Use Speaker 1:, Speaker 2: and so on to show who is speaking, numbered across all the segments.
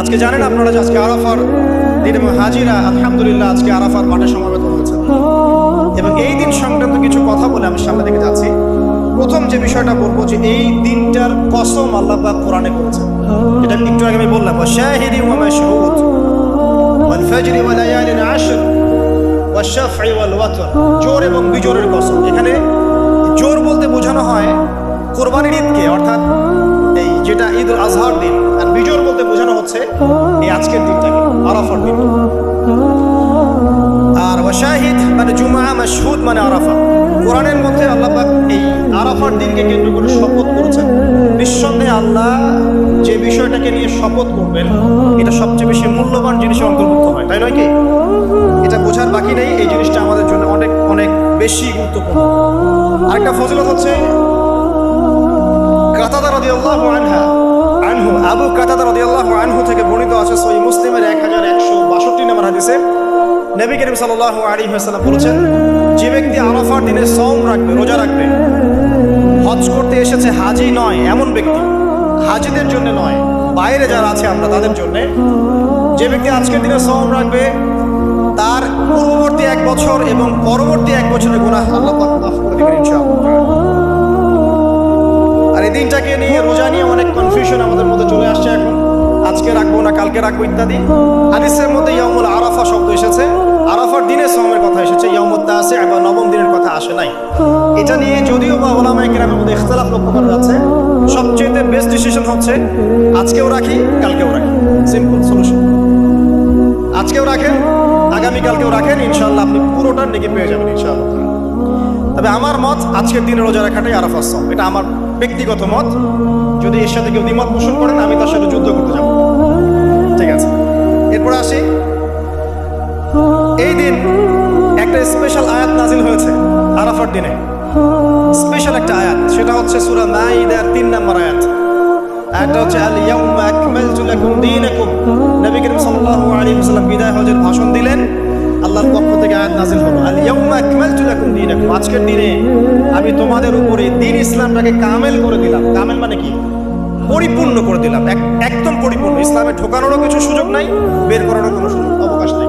Speaker 1: আজকে জানেন আপনারা যে আজকে আরাফার দিন এবং হাজিরা আলহামদুলিল্লাহ আজকে আরাফার মাঠে সমবেত হয়েছে এবং এই দিন সংক্রান্ত কিছু কথা বলে আমি সামনে দিকে যাচ্ছি। প্রথম যে বিষয়টা বলবো যে এই দিনটার কসম আল্লাহ পাক কোরআনে করেছেন, এটা একটু আগে আমি বললাম, শাহিদি ওয়া মাশহুদ ওয়াল ফাজরি ওয়া লায়ালিন আশর ওয়াশ শাফঈ ওয়াল ওয়াতর, জোর এবং বিজোরের কসম। এখানে জোর বলতে বোঝানো হয় কোরবানির ঈদকে, অর্থাৎ এই যেটা ঈদ উল আজহার দিন, আর বিজোর বলতে বোঝানো হচ্ছে এই আজকের দিনটাকে, আরাফার দিন। আর ওয়াশাহিদ মানে জুমআ, মাশহুদ মানে আরাফা। কোরআনের মধ্যে আল্লাহ পাক এই আরাফার দিনকে কেন্দ্র করে শপথ করেছেন। নিঃসন্দেহে আল্লাহ যে বিষয়টাকে নিয়ে শপথ করবেন এটা সবচেয়ে বেশি মূল্যবান জিনিসের অন্তর্ভুক্ত হয়, তাই নয় কি? এটা বোঝার বাকি নেই, এই জিনিসটা আমাদের জন্য অনেক অনেক বেশি গুরুত্বপূর্ণ। আরেকটা ফজিলত হচ্ছে কাতাদা রাদিয়াল্লাহু আনহু, আবু কাতাদা রাদিয়াল্লাহু আনহু থেকে বর্ণিত আছে সহিহ মুসলিমের 1162 নম্বর হাদিসে নবী করিম সাল্লাল্লাহু আলাইহি ওয়াসাল্লাম বলেছেন, যে ব্যক্তি আরাফার দিনে সওম রাখবে, রোজা রাখবে, হজ করতে এসেছে, হাজি নয় এমন ব্যক্তি, হাজিদের জন্য নয়, বাইরে যারা আছে আমরা তাদের জন্য, যে ব্যক্তি আজকের দিনে সওম রাখবে তার পূর্ববর্তী 1 বছর এবং পরবর্তী 1 বছরের গুনাহ আল্লাহ পাক মাফ করে দিবেন ইনশাআল্লাহ। আর এই দিনটাকে নিয়ে, রোজা নিয়ে অনেক কনফিউশন আমাদের মধ্যে চলে আসছে এখন, আজকে রাখবো না কালকে রাখবো ইত্যাদি। হাদিসের মধ্যে ইয়াউমুল আরাফা শব্দ এসেছে, আরাফার দিনে সওমের কথা এসেছে, ইয়াউমুত তাসি বা নবম দিনের কথা আসে নাই। এটা নিয়ে যদিও বা উলামায়ে কেরামের মধ্যে ইখতিলাফ লক্ষ্য করা যাচ্ছে, সবচেয়ে বেস্ট ডিসিশন হচ্ছে আজকেও রাখি কালকেও রাখি, সিম্পল সলিউশন। আজকেও রাখেন, আগামীকালকেও রাখেন, ইনশাআল্লাহ আপনি পুরোটার নেকি পেয়ে যাবেন ইনশাআল্লাহ। তবে আমার মত আজকের দিনে রোজা রাখাটাই আরাফার সওম, এটা আমার ব্যক্তিগত মত। যদি এর সাথে কেউ দ্বিমত পোষণ করেন আমি তার সাথে যুদ্ধ করতে যাব, ঠিক আছে? এরপরে আসি, এই দিন একটা স্পেশাল আয়াত নাজিল হয়েছে আরাফার দিনে, স্পেশাল একটা আয়াত, সেটা হচ্ছে সূরা মাইদার 3 নম্বর আয়াত। আয়াতটা হচ্ছে আল ইয়াউমা আকমালতু লাকুম দীনাকুম। নবী করিম সাল্লাল্লাহু আলাইহি ওয়াসাল্লাম বিদায় হজের ভাষণ দিলেন, আল্লাহর পক্ষ থেকে আয়াত নাজিল হলো, আল ইয়াউমা আকমালতু লাকুম দীনাকুম, আজকের দিনে আমি তোমাদের উপরে দ্বীন ইসলামটাকে কামেল করে দিলাম। কামেল মানে কি? পরিপূর্ণ করে দিলাম, একদম পরিপূর্ণ। ইসলামে ঢোকানোরও কিছু সুযোগ নাই, বের করারও কোনো সুযোগ অবকাশ নাই।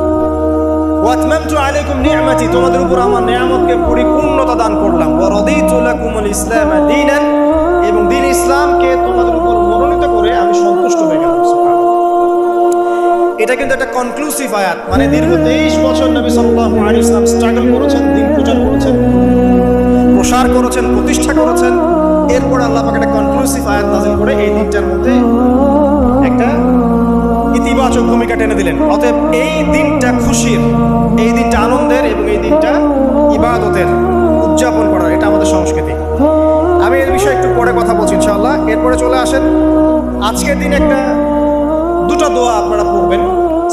Speaker 1: ওয়া আতমামতু আলাইকুম নি'মাতি, তোমাদের উপর আমার নিয়ামতকে পরিপূর্ণতা দান করলাম। ওয়া রাদিতু লাকুমুল ইসলাম দীনান, এবং দ্বীন ইসলামকে তোমাদের উপর মনোনীত করে আমি সন্তুষ্ট হয়ে গেলাম। এটা কিন্তু একটা কনক্লুসিভ আয়াত, মানে দীর্ঘ 23 বছর নবী সাল্লাল্লাহু আলাইহি ওয়াসাল্লাম স্ট্রাগল করেছেন, দিন প্রচার করেছেন, প্রসার করেছেন, প্রতিষ্ঠা করেছেন। এরপর আল্লাহ পাক একটা কনক্লুসিভ আয়াত নাযিল করে এই দিনটার মধ্যে একটা ইতিবাচক ভূমিকা টেনে দিলেন। অতএব এই দিনটা খুশির, এই দিনটা আনন্দের এবং এই দিনটা ইবাদতের, উদযাপন করার, এটা আমাদের সংস্কৃতি। আমি এর বিষয়ে একটু পরে কথা বলছি ইনশাআল্লাহ। এরপরে চলে আসেন, আজকের দিন একটা দুটো দোয়া আপনারা পড়বেন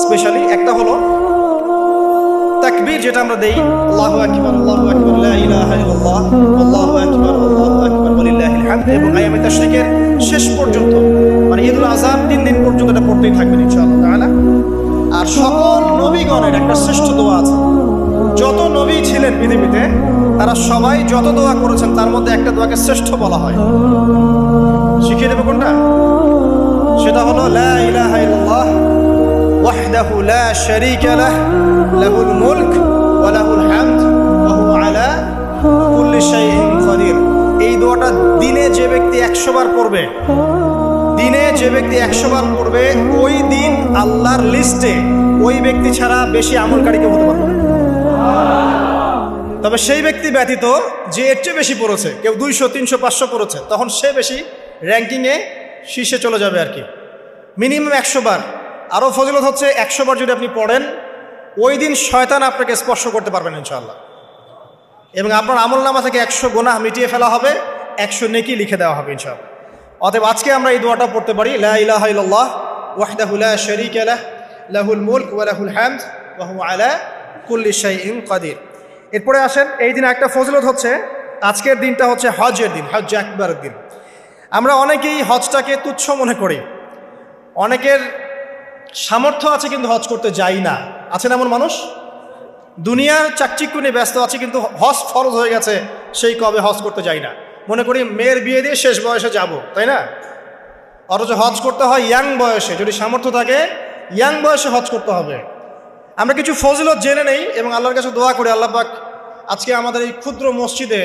Speaker 1: স্পেশালি। একটা হলো তাকবীর, যেটা আমরা দেই, আল্লাহু আকবার, আল্লাহু আকবার, লা ইলাহা ইল্লাল্লাহ, আল্লাহু আকবার, আল্লাহু আকবার, ওয়ালিল্লাহিল হামদ, এবং আইয়ামে তাশরিকের শেষ পর্যন্ত, মানে ঈদুল আযহার 3 দিন পর্যন্ত এটা পড়তেই থাকবেন ইনশাআল্লাহ তাআলা। আর সকল নবীগণের একটা শ্রেষ্ঠ দোয়া আছে, যত নবী ছিলেন পৃথিবীতে তারা সবাই যত দোয়া করেছেন তার মধ্যে একটা দোয়াকে শ্রেষ্ঠ বলা হয়। শিখিয়ে দেবো কোনটা? সেটা হলো লা ইলাহা ইল্লাল্লাহ ওয়াহদাহু লা শারীকা লাহ লাহুল মুলক ওয়া লাহুল হামদ ওয়া হুয়া আলা কুল্লি শাইইন কাদির। এই দোয়াটা দিনে যে ব্যক্তি 100 বার পড়বে, দিনে যে ব্যক্তি 100 বার পড়বে, ওই দিন আল্লাহর লিস্টে ওই ব্যক্তি ছাড়া বেশি আমলকারী কেউ হতে পারবে না। তবে সেই ব্যক্তি ব্যতীত যে এর চেয়ে বেশি পড়েছে, কেউ 200, 300, 500 পড়েছে, তখন সে বেশি র্যাঙ্কিংয়ে শীর্ষে চলে যাবে আর কি। মিনিমাম 100 বার। আরও ফজিলত হচ্ছে 100 বার যদি আপনি পড়েন, ওই দিন শয়তান আপনাকে স্পর্শ করতে পারবেন ইনশাআল্লাহ, এবং আপনার আমলনামা থেকে 100 গুনাহ মিটিয়ে ফেলা হবে, 100 নেকি লিখে দেওয়া হবে ইনশাআল্লাহ। অতএব আজকে আমরা এই দোয়াটা পড়তে পারি, লা ইলাহা ইল্লাল্লাহ ওয়াহদাহু লা শারীকা লাহ লাহুল মুলক ওয়া লাহুল হামদ ওয়া হুয়া আলা কুল্লি শাইইন কাদির। এরপরে আসেন, এই দিন একটা ফজিলত হচ্ছে, আজকের দিনটা হচ্ছে হজের দিন, হজ আকবরের দিন। আমরা অনেকেই হজটাকে তুচ্ছ মনে করি, অনেকের সামর্থ্য আছে কিন্তু হজ করতে যাই না। আছেন এমন মানুষ? দুনিয়ার চাকচিক্য নিয়ে ব্যস্ত আছে, কিন্তু হজ ফরজ হয়ে গেছে, সেই কবে হজ করতে যাই না। মনে করি মেয়ের বিয়ে দিয়ে শেষ বয়সে যাব, তাই না? অথচ হজ করতে হয় ইয়াং বয়সে, যদি সামর্থ্য থাকে ইয়াং বয়সে হজ করতে হবে। আমরা কিছু ফজিলত জেনে নেই এবং আল্লাহর কাছে দোয়া করি, আল্লাহ পাক আজকে আমাদের এই ক্ষুদ্র মসজিদে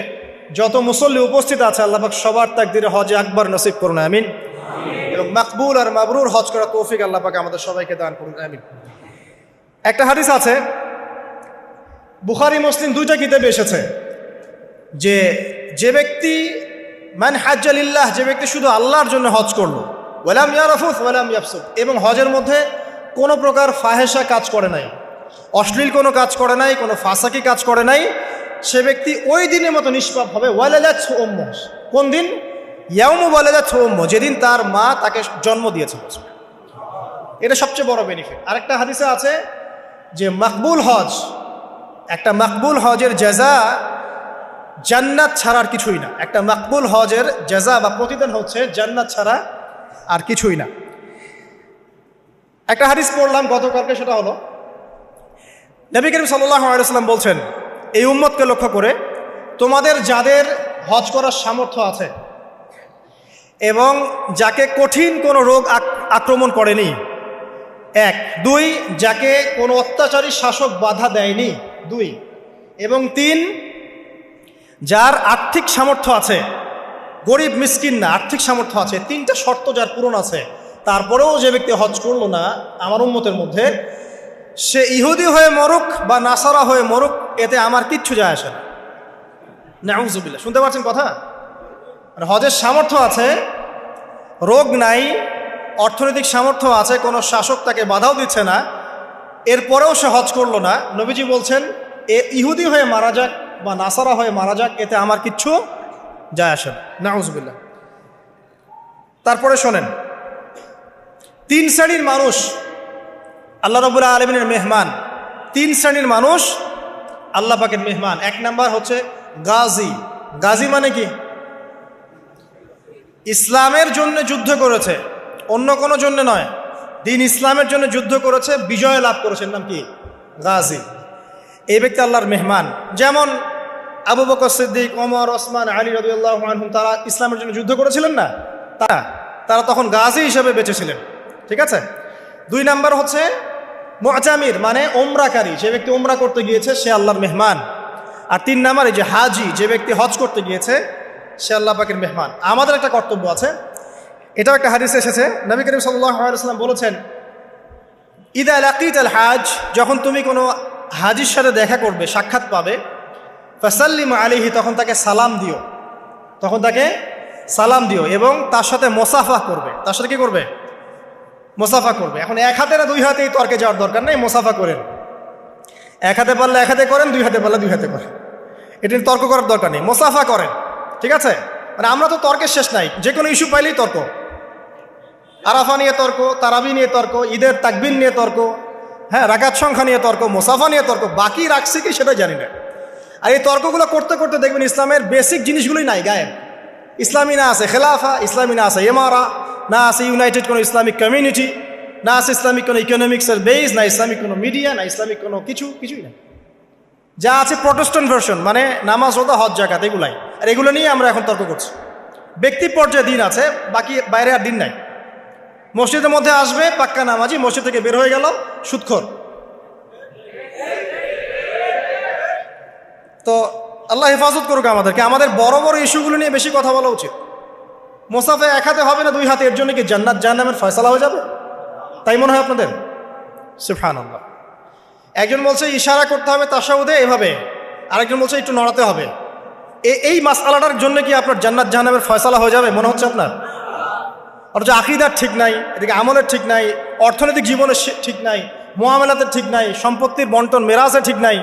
Speaker 1: যত মুসল্লি উপস্থিত আছে আল্লাহ পাক সবার তাকদিরে হজে আকবার নসিব করুন, আমিন। এবং মাকবুল আর মাবরুর হজ করার তৌফিক আল্লাহ পাক আমাদের সবাইকে দান করুন, আমিন। একটা হাদিস আছে, বুখারী মুসলিম দুইটা কিতাবে এসেছে, যে ব্যক্তি মান হাজ্জা লিল্লাহ, যে ব্যক্তি শুধু আল্লাহর জন্য হজ করলো, ওয়ালাম ইয়ারফুস ওয়ালাম ইয়াফসুক, এবং হজের মধ্যে কোনো প্রকার ফাহেসা কাজ করে নাই, অশ্লীল কোনো কাজ করে নাই, কোনো ফাসাকি কাজ করে নাই, সে ব্যক্তি ওই দিনের মতো নিষ্পাপ হবে। ওয়ালাদাতহু উম্মুহু, কোন দিন? ইয়াউমু ওয়ালাদাতহু উম্মুহু, যেদিন তার মা তাকে জন্ম দিয়েছে। এটা সবচেয়ে বড় বেনিফিট। আরেকটা হাদিসে আছে যে মাকবুল হজ, একটা মাকবুল হজের জাযা জান্নাত ছাড়া আর কিছুই না। একটা মাকবুল হজের জাযা বা প্রতিদান হচ্ছে জান্নাত ছাড়া আর কিছুই না। একটা হাদিস পড়লাম গতকালকে, সেটা হলো নবী করিম সাল্লাল্লাহু আলাইহি ওয়াসাল্লাম বলছেন এই উম্মতকে লক্ষ্য করে, তোমাদের যাদের হজ করার সামর্থ্য আছে এবং যাকে কঠিন কোনো রোগ আক্রমণ করেনি, 1, 2, যাকে কোনো অত্যাচারী শাসক বাধা দেয়নি, 2, এবং 3, যার আর্থিক সামর্থ্য আছে, গরিব মিসকিন না, আর্থিক সামর্থ্য আছে, 3টা শর্ত যার পূরণ আছে, তারপরেও যে ব্যক্তি হজ করলো না আমার উম্মতের মধ্যে, সে ইহুদি হয়ে মরুক বা নাসারা হয়ে মরুক, এতে আমার কিচ্ছু যায় আসে না। নাউযুবিল্লাহ, শুনতে পাচ্ছেন কথা? মানে হজের সামর্থ্য আছে, রোগ নাই, অর্থনৈতিক সামর্থ্য আছে, কোনো শাসক তাকে বাধাও দিচ্ছে না, এরপরেও সে হজ করলো না, নবীজি বলছেন এ ইহুদি হয়ে মারা যাক বা নাসারা হয়ে মারা যাক, এতে আমার কিচ্ছু যায় আসে না। নাউযুবিল্লাহ। তারপরে শোনেন, 3 শ্রেণীর মানুষ আল্লাহ রাব্বুল আলামিনের মেহমান। 3 শ্রেণীর মানুষ আল্লাহ পাকের মেহমান। 1 নাম্বার হচ্ছে গাজী। গাজী মানে কি? ইসলামের জন্য যুদ্ধ করেছে, অন্য কোনো জন্য নয়, দিন ইসলামের জন্য যুদ্ধ করেছে, বিজয় লাভ করেছেন, নাম কি? গাজী। এই ব্যক্তি আল্লাহর মেহমান। যেমন আবু বকর সিদ্দিক, ওমর, ওসমান, আলী রাদিয়াল্লাহু আনহুম, তারা ইসলামের জন্য যুদ্ধ করেছিলেন না? তারা তখন গাজী হিসেবে বেঁচেছিলেন। ঠিক আছে। 2 নাম্বার হচ্ছে মুআতামির, মানে ওমরাকারী, যে ব্যক্তি ওমরা করতে গিয়েছে সে আল্লাহর মেহমান। আর 3 নাম্বারে যে হাজি, যে ব্যক্তি হজ করতে গিয়েছে সে আল্লাহ পাকের মেহমান। আমাদের একটা কর্তব্য আছে, এটাও একটা হাদিসে এসেছে, নবী করিম সাল্লাল্লাহু আলাইহি ওয়াসাল্লাম বলেছেন, ইদা লাকিতাল হাজ, যখন তুমি কোনো হাজির সাথে দেখা করবে, সাক্ষাৎ পাবে, ফাসাল্লিমু আলাইহি, তখন তাকে সালাম দিও, এবং তার সাথে মোসাফা করবে। তার সাথে কি করবে? মোসাফা করবে। এখন 1 হাতে না 2 হাতেই তর্কে যাওয়ার দরকার নেই, মোসাফা করেন। 1 হাতে পারলে 1 হাতে করেন, 2 হাতে পারলে 2 হাতে করেন, এটা তর্ক করার দরকার নেই, মোসাফা করেন। ঠিক আছে। মানে আমরা তো তর্কের শেষ নাই, যে কোনো ইস্যু পাইলেই তর্ক। আরাফা নিয়ে তর্ক, তারাবি নিয়ে তর্ক, ঈদের তাকবীর নিয়ে তর্ক, হ্যাঁ, রাকাত সংখ্যা নিয়ে তর্ক, মোসাফা নিয়ে তর্ক, বাকি রাখছি কি সেটা জানি না। আর এই তর্কগুলো করতে করতে দেখবেন ইসলামের বেসিক জিনিসগুলোই নাই, গায়েব। ইসলামী না আছে খেলাফা, ইসলামী না আছে ইমারা, না আছে ইউনাইটেড কোনো ইসলামিক কমিউনিটি, না আছে ইসলামিক কোনো ইকোনমিক্সের বেস, না ইসলামিক কোনো মিডিয়া, না ইসলামিক কোনো কিছুই না। যা আছে প্রটেস্ট্যান্ট ভার্সন, মানে নামাজ, রোজা, হজ, যাকাত, এগুলাই। আর এগুলো নিয়ে আমরা এখন তর্ক করছি। ব্যক্তি পর্যায়ে দিন আছে, বাকি বাইরে আর দিন নাই। মসজিদের মধ্যে আসবে পাক্কা নামাজি, মসজিদ থেকে বের হয়ে গেল সুদখোর। তো আল্লাহ হেফাজত করুক আমাদেরকে। আমাদের বড় বড় ইস্যুগুলো নিয়ে বেশি কথা বলা উচিত। মোসাফে 1 হাতে হবে না 2 হাতে, এর জন্য কি জান্নাত জাহান্নামের ফয়সালা হয়ে যাবে? তাই মনে হয় আপনাদের? সুবহানাল্লাহ। একজন বলছে ইশারা করতে হবে তাশাহুদে এভাবে, আরেকজন বলছে একটু নড়াতে হবে। এই মাসআলাটার জন্য কি আপনার জান্নাত জাহান্নামের ফয়সালা হয়ে যাবে মনে হচ্ছে আপনার? অথচ আকীদার ঠিক নাই, এদিকে আমলের ঠিক নাই, অর্থনৈতিক জীবনের ঠিক নাই, মুআমালাতের ঠিক নাই, সম্পত্তির বন্টন মেরাজের ঠিক নাই,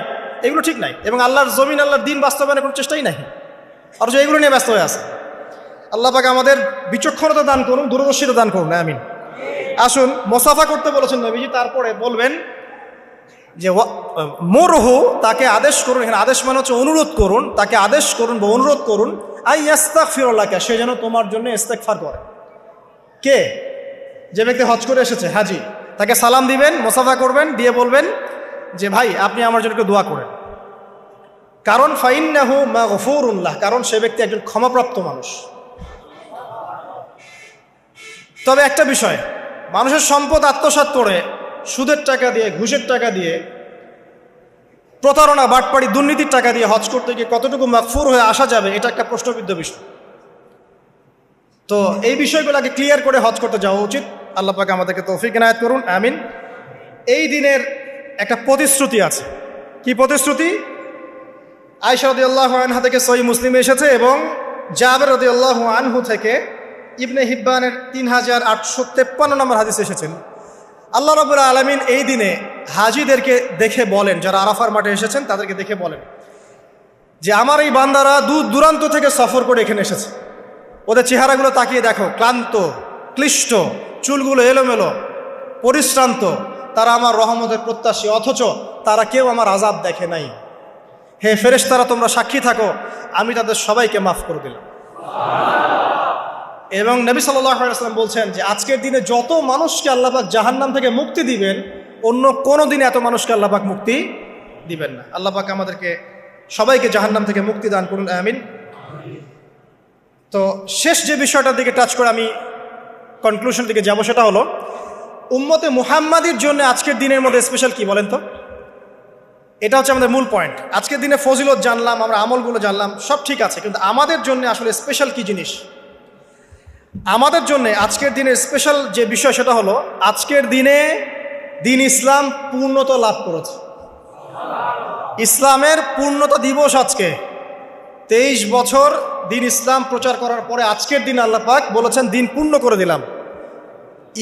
Speaker 1: এগুলো ঠিক নাই, এবং আল্লাহর জমিন, আল্লাহর দিন বাস্তবায়নের কোনো চেষ্টাই নাই, অথচ এগুলো নিয়ে ব্যস্ত হয়ে আছে। আল্লাহ পাক আমাদের বিচক্ষণতা দান করুন, দূরদর্শিতা দান করুন, আমিন। আসুন, মোসাফা করতে বলেছেন নবীজি, তারপরে বলবেন যে মুরহু, তাকে আদেশ করুন। এখানে আদেশ মানে হচ্ছে অনুরোধ করুন, তাকে আদেশ করুন বা অনুরোধ করুন, আই ইস্তাগফিরুল্লাহকে, সে যেন তোমার জন্য ইস্তেগফার করে। কে? যে ব্যক্তি হজ করে এসেছে, হাজি, তাকে সালাম দিবেন, মোসাফা করবেন, দিয়ে বলবেন যে ভাই আপনি আমার জন্য একটু দোয়া করেন। কারণ ফাইন্নাহু মাগফুরুন লাহ, কারণ সে ব্যক্তি একজন ক্ষমাপ্রাপ্ত মানুষ। তবে একটা বিষয়, মানুষের সম্পদ আত্মসাৎ করে সুদের টাকা দিয়ে, ঘুষের টাকা দিয়ে, প্রতারণা, বাটপাড়ি, দুর্নীতির টাকা দিয়ে হজ করতে গিয়ে কতটুকু মাগফুর হয়ে আসা যাবে, এটা একটা প্রশ্নবিদ্ধ বিষয়। তো এই বিষয়গুলোকে ক্লিয়ার করে হজ করতে যাওয়া উচিত। আল্লাহ পাক আমাদেরকে তৌফিক ইনায়াত করুন, আমিন। এই দিনের একটা প্রতিশ্রুতি আছে। কি প্রতিশ্রুতি? আয়েশা রাদিয়াল্লাহু আনহা থেকে সহিহ মুসলিমে এসেছে এবং জাবের রাদিয়াল্লাহু আনহু থেকে ইবনে হিব্বানের 3853 নম্বর হাদিসে এসেছেন। আল্লাহ রাব্বুল আলামিন এই দিনে হাজিদেরকে দেখে বলেন, যারা আরাফার মাঠে এসেছেন তাদেরকে দেখে বলেন যে আমার এই বান্দারা দূর দূরান্ত থেকে সফর করে এখানে এসেছে, ওদের চেহারাগুলো তাকিয়ে দেখো, ক্লান্ত, ক্লিষ্ট, চুলগুলো এলোমেলো, পরিশ্রান্ত। তারা আমার রহমতের প্রত্যাশী, অথচ তারা কেউ আমার আযাব দেখে নাই। হে ফেরেশতারা, তোমরা সাক্ষী থাকো, আমি তাদের সবাইকে মাফ করে দিলাম। এবং নবী সাল্লাল্লাহু আলাইহি ওয়াসাল্লাম বলছেন যে আজকের দিনে যত মানুষকে আল্লাহ পাক জাহান্নাম থেকে মুক্তি দিবেন, অন্য কোনো দিনে এত মানুষকে আল্লাহ পাক মুক্তি দিবেন না। আল্লাহ পাক আমাদেরকে সবাইকে জাহান্নাম থেকে মুক্তি দান করুন, আমিন। তো শেষ যে বিষয়টার দিকে টাচ করে আমি কনক্লুশনের দিকে যাব, সেটা হলো উম্মতে মুহাম্মাদির জন্য আজকের দিনের মধ্যে স্পেশাল কি বলেন তো? এটা হচ্ছে আমাদের মূল পয়েন্ট। আজকের দিনে ফজিলত জানলাম, আমরা আমলগুলো জানলাম, সব ঠিক আছে, কিন্তু আমাদের জন্য আসলে স্পেশাল কি জিনিস? আমাদের জন্য আজকের দিনের স্পেশাল যে বিষয় সেটা হলো আজকের দিনে দিন ইসলাম পূর্ণতা লাভ করেছে। ইসলামের পূর্ণতা দিবস আজকে। 23 বছর দিন ইসলাম প্রচার করার পরে আজকের দিন আল্লাহ পাক বলেছেন দিন পূর্ণ করে দিলাম।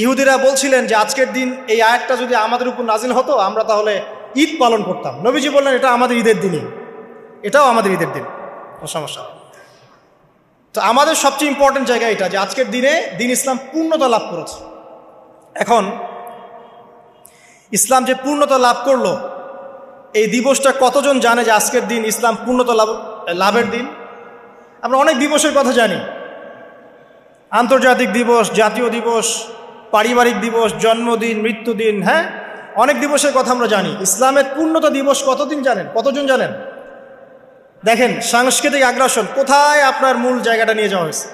Speaker 1: ইহুদিরা বলছিলেন যে আজকের দিন এই আয়াতটা যদি আমাদের উপর নাজিল হতো আমরা তাহলে ঈদ পালন করতাম। নবীজি বললেন এটা আমাদের ঈদের দিনই, এটাও আমাদের ঈদের দিন, কোনো সমস্যা। তো আমাদের সবচেয়ে ইম্পর্টেন্ট জায়গা এটা যে আজকের দিনে দিন ইসলাম পূর্ণতা লাভ করেছে। এখন ইসলাম যে পূর্ণতা লাভ করলো, এই দিবসটা কতজন জানে যে আজকের দিন ইসলাম পূর্ণতা লাভের দিন? আমরা অনেক দিবসের কথা জানি, আন্তর্জাতিক দিবস, জাতীয় দিবস, পারিবারিক দিবস, জন্মদিন, মৃত্যুদিন, হ্যাঁ, অনেক দিবসের কথা আমরা জানি। ইসলামের পূর্ণতা দিবস কতদিন জানেন? কতজন জানেন? দেখেন, সাংস্কৃতিক আগ্রাসন কোথায় আপনার মূল জায়গাটা নিয়ে যাওয়া হয়েছে।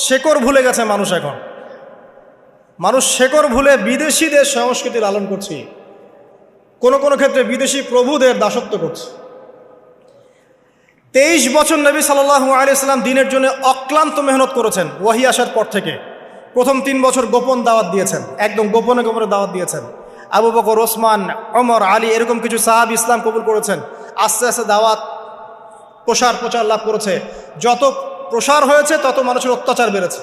Speaker 1: শেকড় ভুলে গেছে মানুষ। এখন মানুষ শেকড় ভুলে বিদেশিদের সংস্কৃতি লালন করছে, কোনো কোনো ক্ষেত্রে বিদেশি প্রভুদের দাসত্ব করছে। 23 বছর নবী সাল্লাল্লাহু আলাইহি ওয়াসাল্লাম দিনের জন্য অক্লান্ত মেহনত করেছেন। ওয়াহি আসার পর থেকে প্রথম 3 বছর গোপন দাওয়াত দিয়েছেন, একদম গোপনে গোপনে দাওয়াত দিয়েছেন। আবু বকর, ওসমান, ওমর, আলী এরকম কিছু সাহাবী ইসলাম কবুল করেছেন। আস্তে আস্তে দাওয়াত প্রচার লাভ করেছে। যত প্রসার হয়েছে তত মানুষের অত্যাচার বেড়েছে।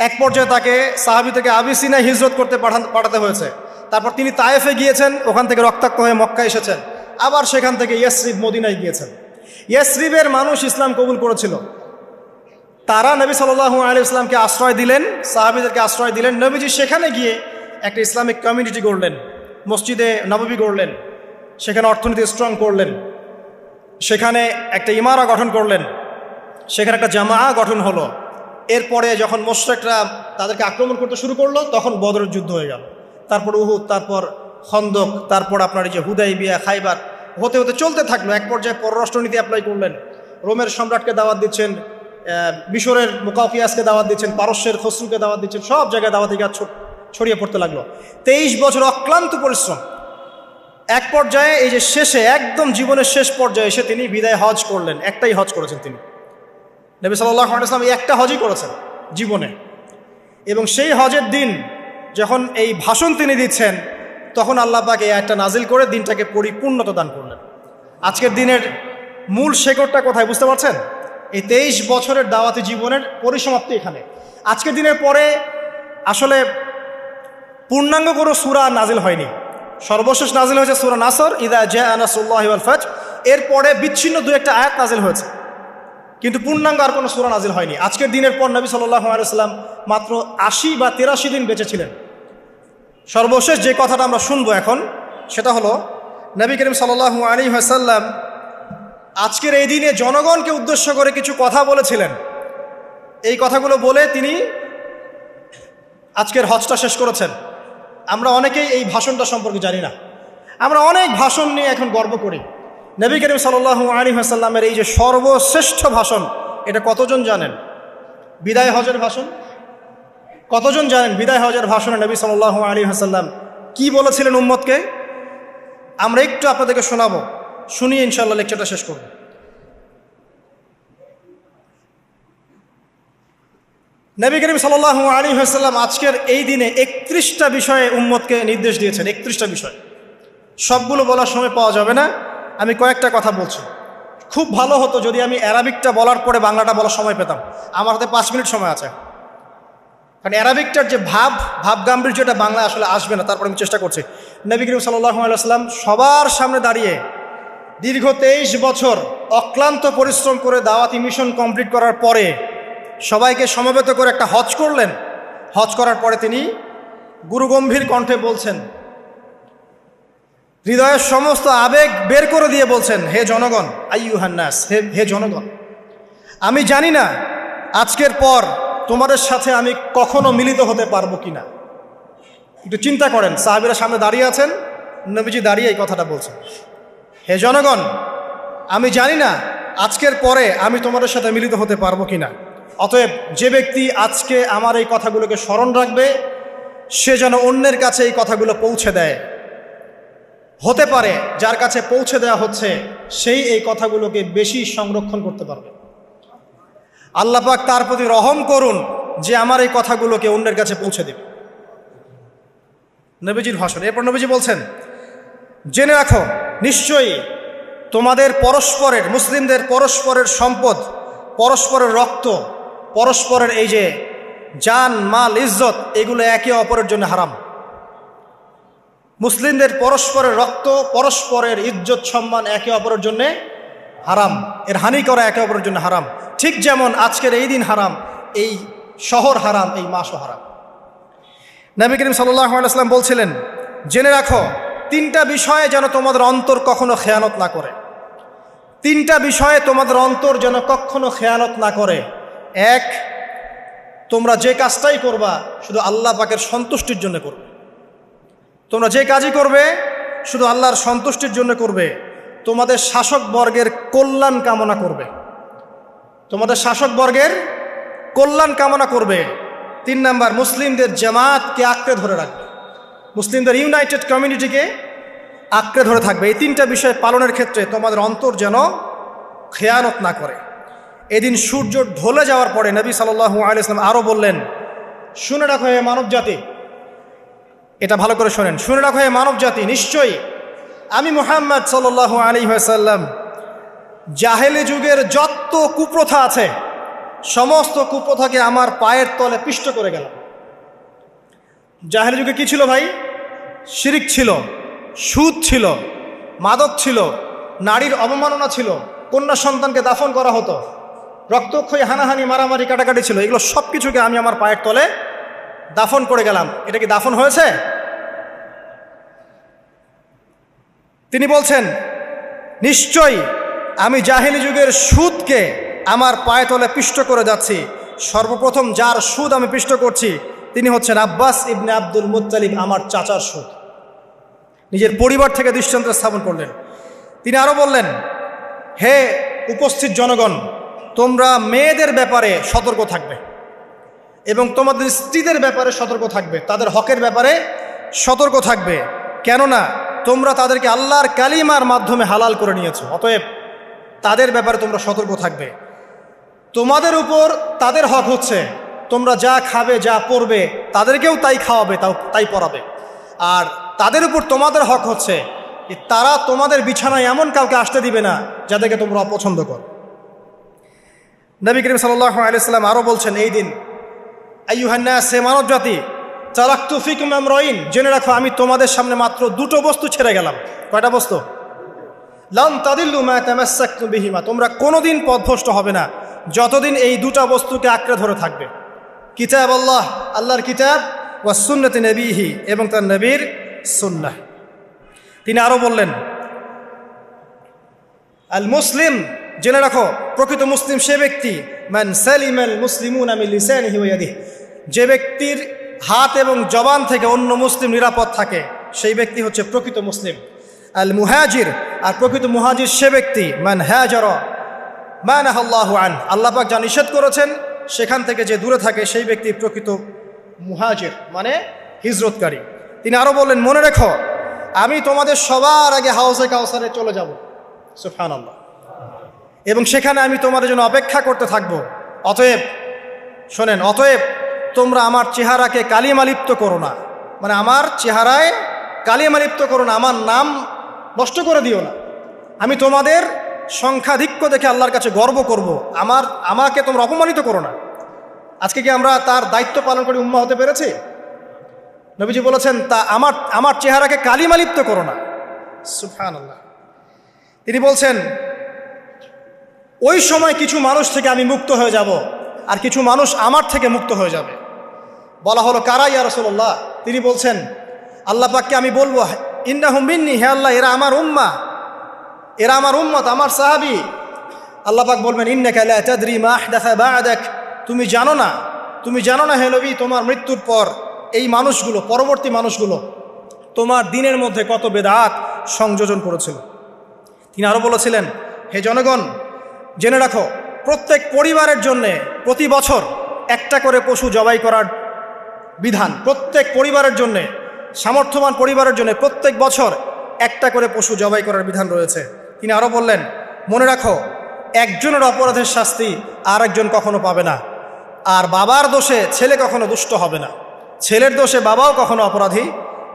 Speaker 1: এক পর্যায়ে তাকে সাহাবী থেকে আবিসিনায় হিজরত করতে পাঠাতে হয়েছে। তারপর তিনি তায়েফে গিয়েছেন, ওখান থেকে রক্তাক্ত হয়ে মক্কা এসেছেন। আবার সেখান থেকে ইয়াসরিব, মদিনায় গিয়েছেন। ইয়াসরিবের মানুষ ইসলাম কবুল করেছিল। তারা নবী সাল্লাল্লাহু আলাইহি ওয়াসাল্লামকে আশ্রয় দিলেন, সাহাবীদেরকে আশ্রয় দিলেন। নবীজি সেখানে গিয়ে একটা ইসলামিক কমিউনিটি গড়লেন, মসজিদে নববী গড়লেন, সেখানে অর্থনীতি স্ট্রং করলেন, সেখানে একটা ইমারা গঠন করলেন, সেখানে একটা জামা গঠন হলো। এরপরে যখন মুশরিকরা তাদেরকে আক্রমণ করতে শুরু করলো তখন বদরের যুদ্ধ হয়ে গেল, তারপর উহুদ, তারপর খন্দক, তারপর আপনার এই যে হুদাইবিয়া, খাইবার, হতে হতে চলতে থাকলো। এক পর্যায়ে পররাষ্ট্রনীতি অ্যাপ্লাই করলেন, রোমের সম্রাটকে দাওয়াত দিচ্ছেন, মিশরের মুকাউকিয়াসকে দাওয়াত দিচ্ছেন, পারস্যের খসরুকে দাওয়াত দিচ্ছেন, সব জায়গায় দাওয়াতি কাজ ছড়িয়ে পড়তে লাগলো। 23 বছর অক্লান্ত পরিশ্রম। এক পর্যায়ে এই যে শেষে, একদম জীবনের শেষ পর্যায়ে এসে তিনি বিদায় হজ করলেন। একটাই হজ করেছেন তিনি, নবী সাল্লাল্লাহু আলাইহি ওয়াসাল্লাম এই একটা হজই করেছেন জীবনে। এবং সেই হজের দিন যখন এই ভাষণ তিনি দিচ্ছেন তখন আল্লাহ পাক এই আয়াতটা নাজিল করে দিনটাকে পরিপূর্ণতা দান করলেন। আজকের দিনের মূল শেকড়টা কোথায় বুঝতে পারছেন? এই 23 বছরের দাওয়াতি জীবনের পরিসমাপ্তি এখানে। আজকের দিনের পরে আসলে পূর্ণাঙ্গ কোনো সূরা নাজিল হয়নি। সর্বশেষ নাজিল হয়েছে সূরা নাসর, ইযা জাআ নাসরুল্লাহি ওয়াল ফাতহ। এরপরে বিচ্ছিন্ন 2-1টা আয়াত নাজিল হয়েছে, কিন্তু পূর্ণাঙ্গ আর কোনো সূরা নাজিল হয়নি। আজকের দিনের পর নবী সাল্লাল্লাহু আলাইহি ওয়াসাল্লাম মাত্র 80 বা 83 দিন বেঁচে ছিলেন। সর্বশেষ যে কথাটা আমরা শুনবো এখন সেটা হলো নবী করিম সাল্লাল্লাহু আলাইহি ওয়াসাল্লাম আজকের এই দিনে জনগণকে উদ্দেশ্য করে কিছু কথা বলেছিলেন। এই কথাগুলো বলে তিনি আজকের হজটা শেষ করেছেন। আমরা অনেকেই এই ভাষণটা সম্পর্কে জানি না। আমরা অনেক ভাষণ নিয়ে এখন গর্ব করি। নবী করিম সাল্লাল্লাহু আলাইহি ওয়াসাল্লামের এই যে সর্বশ্রেষ্ঠ ভাষণ, এটা কতজন জানেন? বিদায় হজের ভাষণ। কতজন জানেন বিদায় হজের ভাষণে নবী সাল্লাল্লাহু আলাইহি ওয়াসাল্লাম কি বলেছিলেন উম্মতকে? আমরা একটু আপনাদেরকে শোনাবো, শুনিয়ে ইনশাআল্লাহ লেকচারটা শেষ করব। নবী করিম সাল্লাল্লাহু আলাইহি ওয়াসাল্লাম আজকের এই দিনে 31টা বিষয়ে উম্মতকে নির্দেশ দিয়েছেন। 31টা বিষয়, সবগুলো বলার সময় পাওয়া যাবে না, আমি কয়েকটা কথা বলছি। খুব ভালো হতো যদি আমি অ্যারাবিকটা বলার পরে বাংলাটা বলার সময় পেতাম। আমার হাতে 5 মিনিট সময় আছে, কারণ অ্যারাবিকটার যে ভাব গাম্ভীর্যটা বাংলা আসলে আসবে না। তারপর আমি চেষ্টা করছি। নবী করিম সাল্লাল্লাহু আলাইহি ওয়াসাল্লাম সবার সামনে দাঁড়িয়ে দীর্ঘ 23 বছর অক্লান্ত পরিশ্রম করে দাওয়াতি মিশন কমপ্লিট করার পরে সবাইকে সমবেত করে একটা হজ করলেন। হজ করার পরে তিনি গুরুগম্ভীর কণ্ঠে বলছেন, হৃদয়ের সমস্ত আবেগ বের করে দিয়ে বলছেন, হে জনগণ, আইয়ুহান নাস, হে জনগণ, আমি জানি না আজকের পর তোমাদের সাথে আমি কখনো মিলিত হতে পারবো কিনা। একটু চিন্তা করেন, সাহাবীরা সামনে দাঁড়িয়ে আছেন, নবীজি দাঁড়িয়ে এই কথাটা বলছেন, হে জনগণ, আমি জানি না আজকের পরে আমি তোমাদের সাথে মিলিত হতে পারবো কিনা। অতএব যে ব্যক্তি আজকে আমার এই কথাগুলোকে স্মরণ রাখবে সে যেন অন্যের কাছে এই কথাগুলো পৌঁছে দেয়। হতে পারে যার কাছে পৌঁছে দেওয়া হচ্ছে সেই এই কথাগুলোকে বেশি সংরক্ষণ করতে পারবে। আল্লাহ পাক তার প্রতি রহম করুন যে আমার এই কথাগুলোকে অন্যের কাছে পৌঁছে দেবে। নবীজির ভাষণ। এরপর নবীজি বলছেন, জেনে রাখো নিশ্চয়ই তোমাদের পরস্পরের, মুসলিমদের পরস্পরের সম্পদ, পরস্পরের রক্ত, পরস্পরের এই যে জান মাল ইজ্জত, এগুলো একে অপরের জন্য হারাম। মুসলিমদের পরস্পরের রক্ত, পরস্পরের ইজ্জত সম্মান একে অপরের জন্য হারাম, এর হানি করা একে অপরের জন্য হারাম। ঠিক যেমন আজকের এই দিন হারাম, এই শহর হারাম, এই মাসও হারাম। নবী করিম সাল্লাল্লাহু আলাইহি ওয়াসাল্লাম বলছিলেন, জেনে রাখো 3টা বিষয়ে যেন তোমাদের অন্তর কখনো খেয়ানত না করে। 3টা বিষয়ে তোমাদের অন্তর যেন কখনো খেয়ানত না করে। 1, তোমরা যে কাজটাই করবা শুধু আল্লাহ পাকের সন্তুষ্টির জন্য করবে। তোমরা যে কাজই করবে শুধু আল্লাহর সন্তুষ্টির জন্য করবে। তোমাদের শাসক বর্গের কল্যাণ কামনা করবে। তোমাদের শাসক বর্গের কল্যাণ কামনা করবে। 3 নাম্বার, মুসলিমদের জামাতকে আঁকড়ে ধরে রাখবে। মুসলিমদের ইউনাইটেড কমিউনিটিকে আঁকড়ে ধরে থাকবে। এই 3টা বিষয় পালনের ক্ষেত্রে তোমাদের অন্তর যেন খেয়ানত না করে। এদিন সূর্য ঢলে যাওয়ার পরে নবী সাল্লাল্লাহু আলাইহি ওয়াসাল্লাম আরও বললেন, শুনে রাখো হে মানব জাতি, এটা ভালো করে শোনেন, শুনে রাখো হে মানব জাতি, নিশ্চয়ই আমি মুহাম্মদ সাল্লাল্লাহু আলাইহি ওয়াসাল্লাম জাহেলি যুগের যত কুপ্রথা আছে সমস্ত কুপ্রথাকে আমার পায়ের তলে পিষ্ট করে গেলাম। জাহেলি যুগে কি ছিল ভাই? শিরিক ছিল, সুদ ছিল, মাদক ছিল, নারীর অবমাননা ছিল, কন্যা সন্তানকে দাফন করা হতো, রক্তক্ষয়ী হানাহানি মারামারি কাটাকাটি ছিল। এগুলো সব কিছুকে আমি আমার পায়ের তলে দাফন করে গেলাম। এটা কি দাফন হয়েছে? তিনি বলছেন, নিশ্চয়ই আমি জাহেলি যুগের সুদকে আমার পায়ে তলে পিষ্ট করে যাচ্ছি। সর্বপ্রথম যার সুদ আমি পিষ্ট করছি তিনি হচ্ছেন আব্বাস ইবনে আব্দুল মুত্তালিব, আমার চাচার সুদ। নিজের পরিবার থেকে দৃষ্টান্ত স্থাপন করলেন। তিনি আরও বললেন, হে উপস্থিত জনগণ, তোমরা মেয়েদের ব্যাপারে সতর্ক থাকবে এবং তোমাদের স্ত্রীদের ব্যাপারে সতর্ক থাকবে, তাদের হকের ব্যাপারে সতর্ক থাকবে, কেননা তোমরা তাদেরকে আল্লাহর কালিমার মাধ্যমে হালাল করে নিয়েছো। অতএব তাদের ব্যাপারে তোমরা সতর্ক থাকবে। তোমাদের উপর তাদের হক হচ্ছে তোমরা যা খাবে, যা পরবে, তাদেরকেও তাই খাওয়াবে, তাই পরাবে। আর তাদের উপর তোমাদের হক হচ্ছে তারা তোমাদের বিছানায় এমন কাউকে আসতে দিবে না যাদেরকে তোমরা অপছন্দ করো। নবী করিম সাল্লাল্লাহু আলাইহি ওয়াসাল্লাম আরও বলছেন, এই দিন আইয়ুহান নাস, হে মানব জাতি, তারাকতু ফিকুম আমরাইন, জেনে রাখো আমি তোমাদের সামনে মাত্র 2টো বস্তু ছেড়ে গেলাম। কয়টা বস্তু? লান তাদিল্লু মা তামাসসাকতুম বিহিমা, তোমরা কোনোদিন পথভ্রষ্ট হবে না যতদিন এই 2টা বস্তুকে আঁকড়ে ধরে থাকবে। কিতাব আল্লাহ, আল্লাহর কিতাব, ওয়া সুন্নতি নবীহি, এবং তার নবীর সুন্নাহ। তিনি আরও বললেন, আল মুসলিম, জেনে রাখো প্রকৃত মুসলিম সে ব্যক্তি, মান সালিমাল মুসলিমুনা মিন লিসানিহি ওয়া ইয়াদিহি, যে ব্যক্তির হাত এবং জবান থেকে অন্য মুসলিম নিরাপদ থাকে সেই ব্যক্তি হচ্ছে প্রকৃত মুসলিম। আল মুহাজির, আর প্রকৃত মুহাজির সে ব্যক্তি, মান হাজারা মা নাহাল্লাহু আন, আল্লাহ পাক যা নিষেধ করেছেন সেখান থেকে যে দূরে থাকে সেই ব্যক্তি প্রকৃত মুহাজির মানে হিজরতকারী। তিনি আরো বললেন, মনে রেখো আমি তোমাদের সবার আগে হাউজে কাউসারে চলে যাব, সুবহানাল্লাহ, এবং সেখানে আমি তোমাদের জন্য অপেক্ষা করতে থাকবো। অতএব শোনেন, অতএব তোমরা আমার চেহারাকে কালিমালিপ্ত করো না, মানে আমার চেহারায় কালিমালিপ্ত করো না, আমার নাম নষ্ট করে দিও না। আমি তোমাদের সংখ্যাধিক্য দেখে আল্লাহর কাছে গর্ব করব, আমাকে তোমরা অপমানিত করো না। আজকে কি আমরা তার দায়িত্ব পালন করে উম্মাহ হতে পেরেছি? নবীজি বলেছেন, তা আমার চেহারাকে কালিমালিপ্ত করো না, সুবহানাল্লাহ। তিনি বলছেন, ওই সময় কিছু মানুষ থেকে আমি মুক্ত হয়ে যাব, আর কিছু মানুষ আমার থেকে মুক্ত হয়ে যাবে। বলা হলো, কারা ইয়া রাসূলুল্লাহ? তিনি বলছেন, আল্লাহ পাককে আমি বলবো, ইন্নাহুম মিন্নি, হে আল্লাহ এরা আমার উম্মাহ, এরা আমার উম্মত, আমার সাহাবী। আল্লাহ পাক বলবেন, ইন্নাকা লা তাদরি মা আহদাসা বা'দাক, তুমি জানো না হে নবী, তোমার মৃত্যুর পর এই মানুষগুলো, পরবর্তী মানুষগুলো তোমার দিনের মধ্যে কত বেদাত সংযোজন করেছিল। তিনি আরো বলেছিলেন, হে জনগণ জেনে রাখো, প্রত্যেক পরিবারের জন্যে প্রতি বছর একটা করে পশু জবাই করার বিধান, প্রত্যেক পরিবারের জন্যে, সামর্থ্যবান পরিবারের জন্য প্রত্যেক বছর একটা করে পশু জবাই করার বিধান রয়েছে। তিনি আরো বললেন, মনে রাখো একজনের অপরাধের শাস্তি আর একজন কখনো পাবে না, আর বাবার দোষে ছেলে কখনো দুষ্ট হবে না, ছেলের দোষে বাবাও কখনো অপরাধী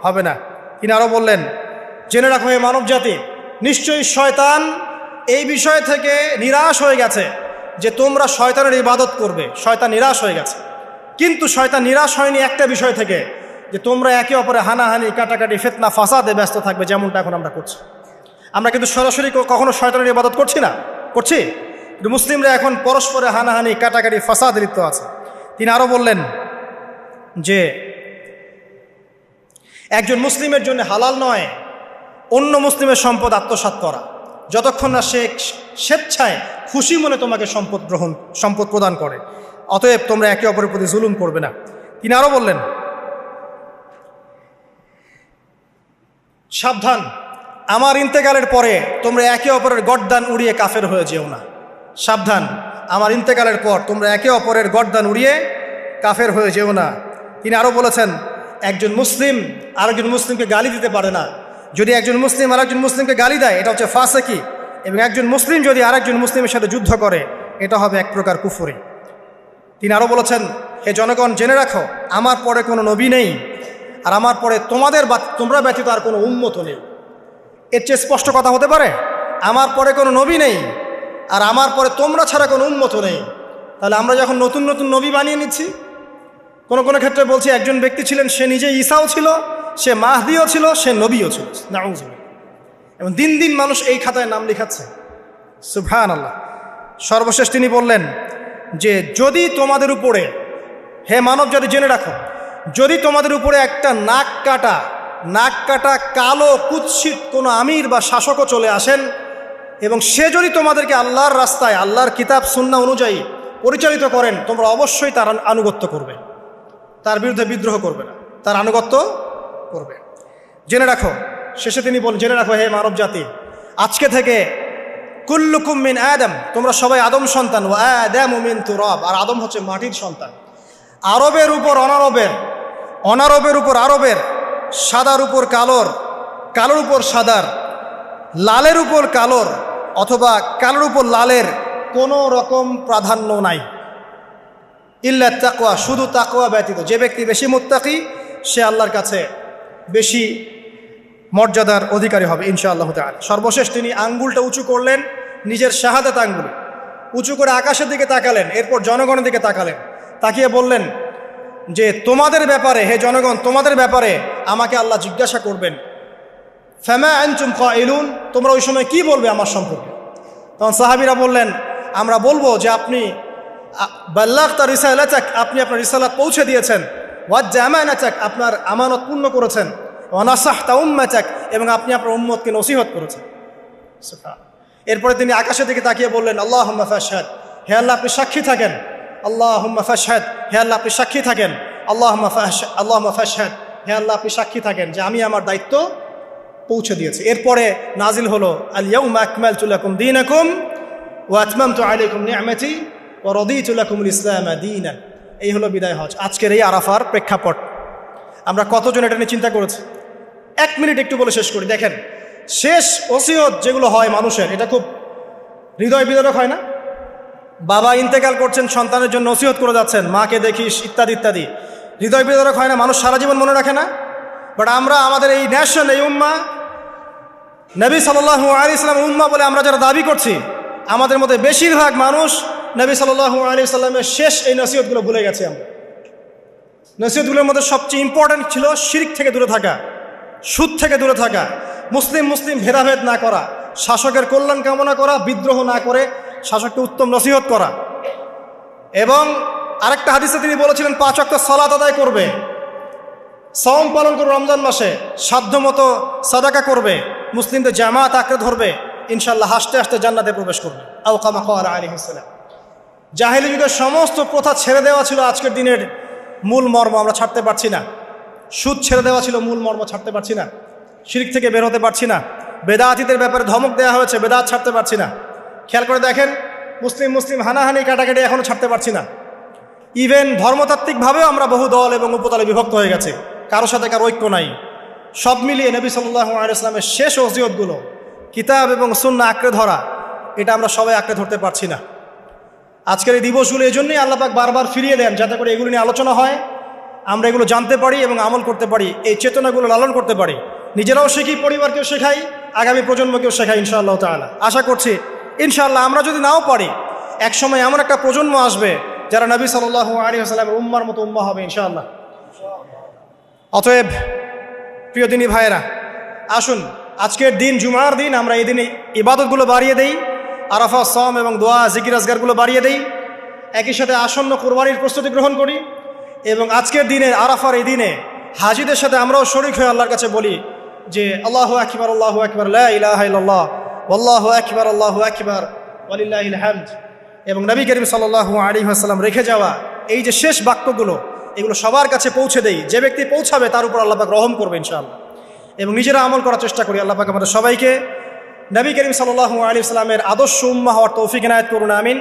Speaker 1: হবে না। তিনি আরো বললেন, জেনে রাখো হে মানব জাতি, নিশ্চয়ই শয়তান এই বিষয় থেকে নিরাশ হয়ে গেছে যে তোমরা শয়তানের ইবাদত করবে। শয়তান নিরাশ হয়ে গেছে, কিন্তু শয়তান নিরাশ হয়নি একটা বিষয় থেকে, যে তোমরা একে অপরে হানাহানি, কাটাকাটি, ফিতনা, ফাসাদে ব্যস্ত থাকবে, যেমনটা এখন আমরা করছি। আমরা কিন্তু সরাসরি কখনো শয়তানের ইবাদত করছি না, করছি, কিন্তু মুসলিমরা এখন পরস্পরে হানাহানি, কাটাকাটি, ফাসাদে লিপ্ত আছে। তিনি আরো বললেন যে একজন মুসলিমের জন্য হালাল নয় অন্য মুসলিমের সম্পদ আত্মসাৎ করা, যতক্ষণ না সে স্বেচ্ছায় খুশি মনে তোমাকে সম্পদ প্রদান করে। অতএব তোমরা একে অপরের প্রতি জুলুম করবে না। তিনি আরো বললেন, সাবধান, আমার ইন্তেকালের পরে তোমরা একে অপরের গর্দান উড়িয়ে কাফের হয়ে যেও না। সাবধান, আমার ইন্তেকালের পর তোমরা একে অপরের গর্দান উড়িয়ে কাফের হয়ে যেও না। তিনি আরো বলেছেন, একজন মুসলিম আরেকজন মুসলিমকে গালি দিতে পারে না। যদি একজন মুসলিম আরেকজন মুসলিমকে গালি দেয়, এটা হচ্ছে ফাসিকি, এবং একজন মুসলিম যদি আরেকজন মুসলিমের সাথে যুদ্ধ করে, এটা হবে এক প্রকার কুফরি। তিনি আরো বলেছেন, হে জনগণ জেনে রাখো, আমার পরে কোনো নবী নেই, আর আমার পরে তোমরা ব্যতীত আর কোনো উম্মত নেই। এর চেয়ে স্পষ্ট কথা হতে পারে? আমার পরে কোনো নবী নেই, আর আমার পরে তোমরা ছাড়া কোনো উম্মত নেই। তাহলে আমরা যখন নতুন নতুন নবী বানিয়ে নিচ্ছি, কোনো কোনো ক্ষেত্রে বলছি একজন ব্যক্তি ছিলেন, সে নিজে ঈসাও ছিল, সে মাহদিও ছিল, সে নবীও ছিল, নাউযুবিল্লাহ। এবং দিন দিন মানুষ এই খাতায় নাম লিখাচ্ছে, সুবহানাল্লাহ। সর্বশেষ তিনি বললেন যে যদি তোমাদের উপরে, হে মানব জাতি জেনে রাখো, যদি তোমাদের উপরে একটা নাক কাটা কালো কুৎসিত কোনো আমির বা শাসকও চলে আসেন, এবং সে যদি তোমাদেরকে আল্লাহর রাস্তায়, আল্লাহর কিতাব সুন্নাহ অনুযায়ী পরিচালিত করেন, তোমরা অবশ্যই তার আনুগত্য করবে, তার বিরুদ্ধে বিদ্রোহ করবে না, তার আনুগত্য করবে। জেনে রাখো, শেষে তিনি বলেন, জেনে রাখো হে মানব জাতি, আজকে থেকে কুল্লুকুম মিন আদম, তোমরা সবাই আদম সন্তান, ওয়া আদামু মিন তুরাব, আর আদম হচ্ছে মাটির সন্তান। আরবের উপর অনারবের, অনারবের উপর আরবের, সাদার উপর কালোর, কালোর উপর সাদার, লালের উপর কালোর, অথবা কালোর উপর লালের কোনো রকম প্রাধান্য নাই। ইল্লা তাকওয়া, শুধু তাকওয়া ব্যতীত। যে ব্যক্তি বেশি মুত্তাকি, সে আল্লাহর কাছে বেশি মর্যাদার অধিকারী হবে ইনশাআল্লাহ তাআলা। সর্বশেষ তিনি আঙ্গুলটা উঁচু করলেন, নিজের শাহাদাত আঙ্গুল উঁচু করে আকাশের দিকে তাকালেন, এরপর জনগণের দিকে তাকালেন, তাকিয়ে বললেন যে তোমাদের ব্যাপারে, হে জনগণ, তোমাদের ব্যাপারে আমাকে আল্লাহ জিজ্ঞাসা করবেন। ফামা আনতুম কাইলুন, তোমরা ওই সময় কি বলবে আমার সম্পর্কে? তখন সাহাবীরা বললেন, আমরা বলবো যে আপনি বাল্লাগতা রিসালাতাক, আপনি আপনার রিসালাত পৌঁছে দিয়েছেন, ওয়াজ্জা আমানাতাক, আপনার আমানত পূর্ণ করেছেন, ওয়া নাসাহতা উম্মাতাক, এবং আপনি আপনার উম্মতকে নসিহত করেছেন। এরপরে তিনি আকাশের দিকে তাকিয়ে বললেন, আল্লাহুম্মা ফাশহাদ, হে আল্লাহ আপনি সাক্ষী থাকেন। আল্লাহুম্মা ফাশহাদ, হে আল্লাহ আপনি সাক্ষী থাকেন। আল্লাহুম্মা ফাশহাদ, হে আল্লাহ আপনি সাক্ষী থাকেন যে আমি আমার দায়িত্ব পৌঁছে দিয়েছি। এরপরে নাজিল হলো, আল ইয়াউমা আকমালতু লাকুম দীনাকুম ওয়া আতমামতু আলাইকুম নি'মাতি ওয়া রাদিতু লাকুমুল ইসলাম দীনান। এই হলো বিদায় হজ, আজকের এই আরাফার প্রেক্ষাপট। আমরা কতজন এটা নিয়ে চিন্তা করেছি? 1 মিনিট একটু বলে শেষ করি। দেখেন, শেষ ওসিয়ত যেগুলো হয় মানুষের, এটা খুব হৃদয় বিদারক হয় না? বাবা ইন্তেকাল করছেন, সন্তানের জন্য ওসিয়ত করে যাচ্ছেন, মাকে দেখিস ইত্যাদি ইত্যাদি, হৃদয় বিদারক হয় না? মানুষ সারা জীবন মনে রাখে না? বাট আমরা আমাদের এই ন্যাশন, এই উম্মাহ, নবী সাল্লাল্লাহু আলাইহি সাল্লামের উম্মাহ বলে আমরা যারা দাবি করছি, আমাদের মধ্যে বেশিরভাগ মানুষ নবী সাল্লাল্লাহু আলাইহি সাল্লামের শেষ এই নসিহতগুলো ভুলে গেছি আমরা। নসিহতগুলোর মধ্যে সবচেয়ে ইম্পর্টেন্ট ছিল শিরক থেকে দূরে থাকা, সুদ থেকে দূরে থাকা, মুসলিম ভেদাভেদ না করা, শাসকের কল্যাণ কামনা করা, বিদ্রোহ না করে শাসককে উত্তম নসিহত করা। এবং আরেকটা হাদিসে তিনি বলেছিলেন 5 ওয়াক্ত সালাত আদায় করবে, সওম পালন করবে, রমজান মাসে সাধ্যমতো সাদাকা করবে, মুসলিমদের জামাত আঁকড়ে ধরবে, ইনশাআল্লাহ হাসতে হাসতে জান্নাতে প্রবেশ করবে। আও কামা ক্বালা আলাইহিস সালাম। জাহেলি যুগের সমস্ত প্রথা ছেড়ে দেওয়া ছিল আজকের দিনের মূল মর্ম, আমরা ছাড়তে পারছি না। সুদ ছেড়ে দেওয়া ছিল মূল মর্ম, ছাড়তে পারছি না। শিরক থেকে বের হতে পারছি না। বেদাতীদের ব্যাপারে ধমক দেওয়া হয়েছে, বেদাত ছাড়তে পারছি না। খেয়াল করে দেখেন, মুসলিম হানাহানি কাটাকাটি এখনও ছাড়তে পারছি না। ইভেন ধর্মতাত্ত্বিকভাবেও আমরা বহু দল এবং উপদলে বিভক্ত হয়ে গেছে, কারোর সাথে কারো ঐক্য নাই। সব মিলিয়ে নবী সাল্লাল্লাহু আলাইহি ওয়াসাল্লামের শেষ ওসিয়তগুলো, কিতাব এবং সুন্নাহ আঁকড়ে ধরা, এটা আমরা সবাই আঁকড়ে ধরতে পারছি না। আজকের এই দিবসগুলো এই জন্যই আল্লাহ পাক বারবার ফিরিয়ে দেন, যাতে করে এগুলো নিয়ে আলোচনা হয়, আমরা এগুলো জানতে পারি এবং আমল করতে পারি, এই চেতনাগুলো লালন করতে পারি, নিজেরাও শিখি, পরিবারকেও শেখাই, আগামী প্রজন্মকেও শেখাই ইনশাআল্লাহ তাআলা। আশা করছি ইনশাআল্লাহ আমরা যদি নাও পারি, একসময় এমন একটা প্রজন্ম আসবে যারা নবী সাল্লাল্লাহু আলাইহি ওয়াসাল্লামের উম্মার মতো উম্মাহ হবে ইনশাআল্লাহ। অতএব প্রিয় দিনী ভাইয়েরা, আসুন আজকের দিন, জুমার দিন, আমরা এই দিনে ইবাদতগুলো বাড়িয়ে দেই, আরাফা, সওম এবং দোয়া, জিকির আজগারগুলো বাড়িয়ে দেই, একই সাথে আসন্ন কুরবানির প্রস্তুতি গ্রহণ করি। এবং আজকের দিনের, আরাফার এই দিনে হাজিদের সাথে আমরাও শরীক হয়ে আল্লাহর কাছে বলি যে আল্লাহু আকবার, আল্লাহু আকবার, লা ইলাহা ইল্লাল্লাহ, আল্লাহু আকবার, আল্লাহু আকবার, ওয়ালিল্লাহিল হামদ। এবং নবী করিম সাল্লাল্লাহু আলাইহি ওয়াসাল্লাম রেখে যাওয়া এই যে শেষ বাক্যগুলো, এগুলো সবার কাছে পৌঁছে দেই। যে ব্যক্তি পৌঁছাবে তার উপর আল্লাহ পাক রহম করবে ইনশাআল্লাহ। এবং নিজেরা আমল করার চেষ্টা করি। আল্লাহ পাক আমাদের সবাইকে নবী করিম সাল্লাল্লাহু আলাইহি ওয়াসাল্লামের আদর্শ উম্মাহ হওয়ার তৌফিক এনায়েত করুন, আমিন।